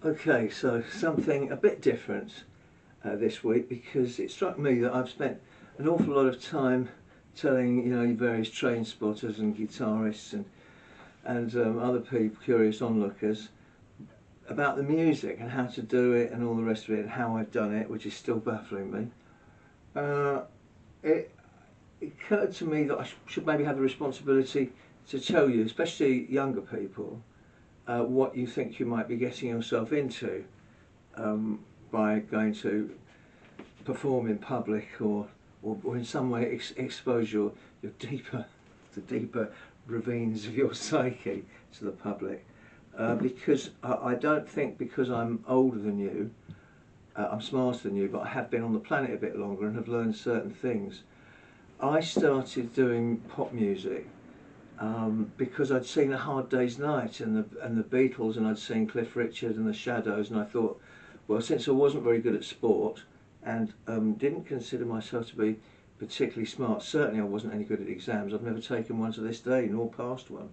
Okay, so something a bit different this week, because it struck me that I've spent an awful lot of time telling various train spotters and guitarists and other people, curious onlookers, about the music and how to do it and all the rest of it and how I've done it, which is still baffling me. Uh, it, it occurred to me that I should maybe have the responsibility to tell you, especially younger people, what you think you might be getting yourself into by going to perform in public, or in some way expose your the deeper ravines of your psyche to the public. Because I don't think, because I'm older than you, I'm smarter than you, but I have been on the planet a bit longer and have learned certain things. I started doing pop music because I'd seen A Hard Day's Night and the Beatles, and I'd seen Cliff Richard and the Shadows, and I thought, well, since I wasn't very good at sport and didn't consider myself to be particularly smart, certainly I wasn't any good at exams. I've never taken one to this day, nor passed one.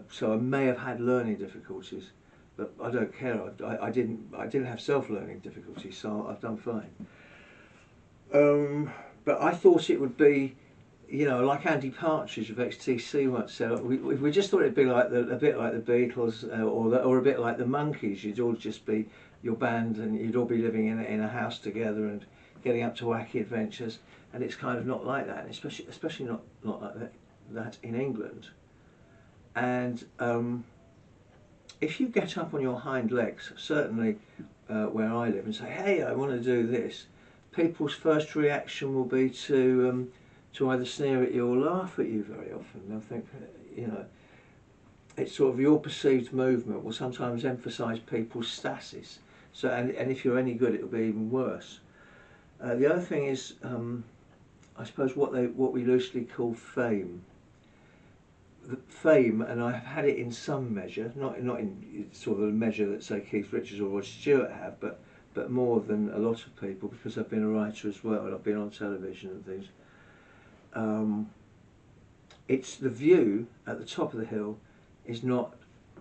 So I may have had learning difficulties, but I don't care. I didn't have self-learning difficulties, so I've done fine. But I thought it would be, like Andy Partridge of XTC once said, we just thought it'd be like a bit like the Beatles, or a bit like the Monkees. You'd all just be your band, and you'd all be living in a house together and getting up to wacky adventures. And it's kind of not like that, and especially not like that in England. And if you get up on your hind legs, certainly where I live, and say, "Hey, I want to do this," people's first reaction will be to either sneer at you or laugh at you. Very often, they'll think, it's sort of your perceived movement will sometimes emphasise people's stasis. So, and if you're any good, it'll be even worse. The other thing is, I suppose, what we loosely call fame. Fame, and I've had it in some measure, not in sort of a measure that, say, Keith Richards or Rod Stewart have, but more than a lot of people, because I've been a writer as well and I've been on television and things. It's the view at the top of the hill is not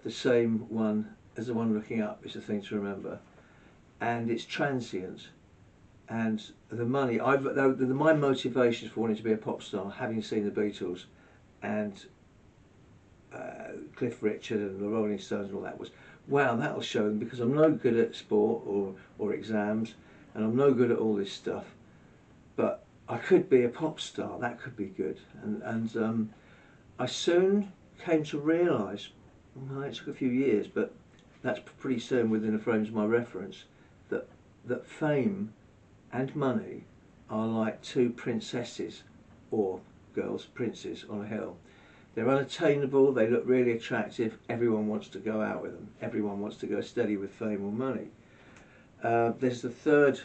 the same one as the one looking up, is the thing to remember, and it's transient. And the money, my motivations for wanting to be a pop star, having seen the Beatles and Cliff Richard and the Rolling Stones and all that, was, wow, that'll show them, because I'm no good at sport or exams, and I'm no good at all this stuff, but I could be a pop star. That could be good. And I soon came to realise, well, it took a few years, but that's pretty soon within the frames of my reference, that fame and money are like two princesses, or girls, princes, on a hill. They're unattainable, they look really attractive, everyone wants to go out with them, everyone wants to go steady with fame or money. There's the third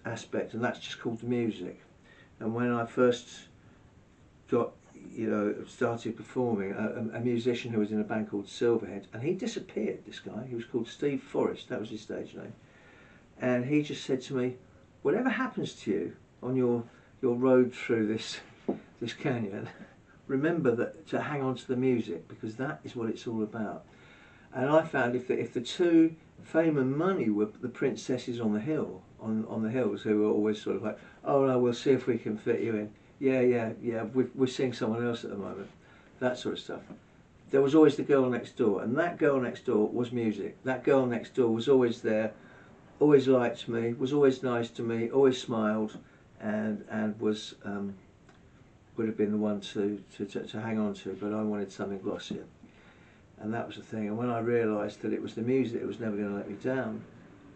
aspect, and that's just called music. And when I first started performing, a musician who was in a band called Silverhead, and he disappeared, this guy, he was called Steve Forrest, that was his stage name, and he just said to me, whatever happens to you on your road through this canyon, remember that to hang on to the music, because that is what it's all about. And I found if the two, fame and money, were the princesses on the hill, on the hills, who were always sort of like, oh no, we'll see if we can fit you in. Yeah, we're seeing someone else at the moment. That sort of stuff. There was always the girl next door, and that girl next door was music. That girl next door was always there, always liked me, was always nice to me, always smiled, and was would have been the one to hang on to, but I wanted something glossier. And that was the thing. And when I realised that it was the music that was never going to let me down,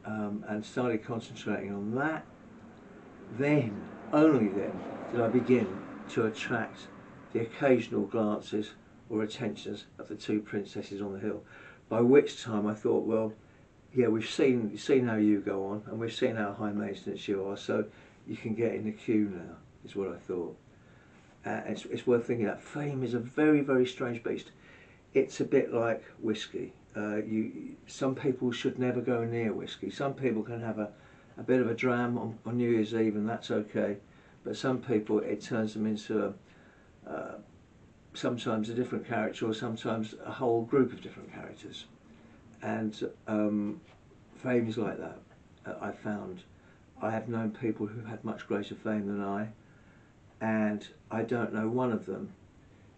and started concentrating on that, then, only then, did I begin to attract the occasional glances or attentions of the two princesses on the hill. By which time I thought, well, yeah, we've seen how you go on, and we've seen how high maintenance you are, so you can get in the queue now, is what I thought. It's worth thinking that fame is a very, very strange beast. It's a bit like whiskey. Some people should never go near whiskey. Some people can have a bit of a dram on New Year's Eve, and that's okay. But some people, it turns them into sometimes a different character, or sometimes a whole group of different characters. And fame is like that. I found I have known people who had much greater fame than I, and I don't know one of them,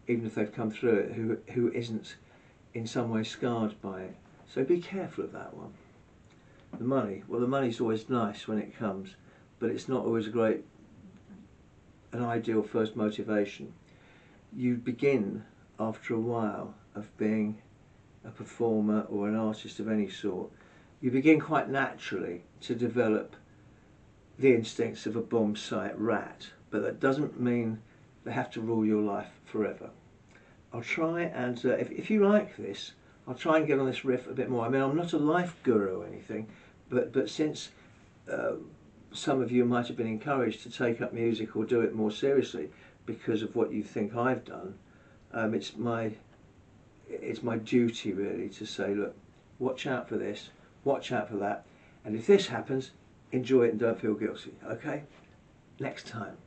even if they've come through it, who isn't in some way scarred by it. So be careful of that one. The money, well, the money's always nice when it comes, but it's not always an ideal first motivation. You begin after a while of being a performer or an artist of any sort, you begin quite naturally to develop the instincts of a bomb site rat, but that doesn't mean they have to rule your life forever. I'll try and, if you like this, I'll try and get on this riff a bit more. I mean, I'm not a life guru or anything, but since some of you might have been encouraged to take up music or do it more seriously because of what you think I've done, it's my duty really to say, look, watch out for this, watch out for that, and if this happens, enjoy it and don't feel guilty, okay? Next time.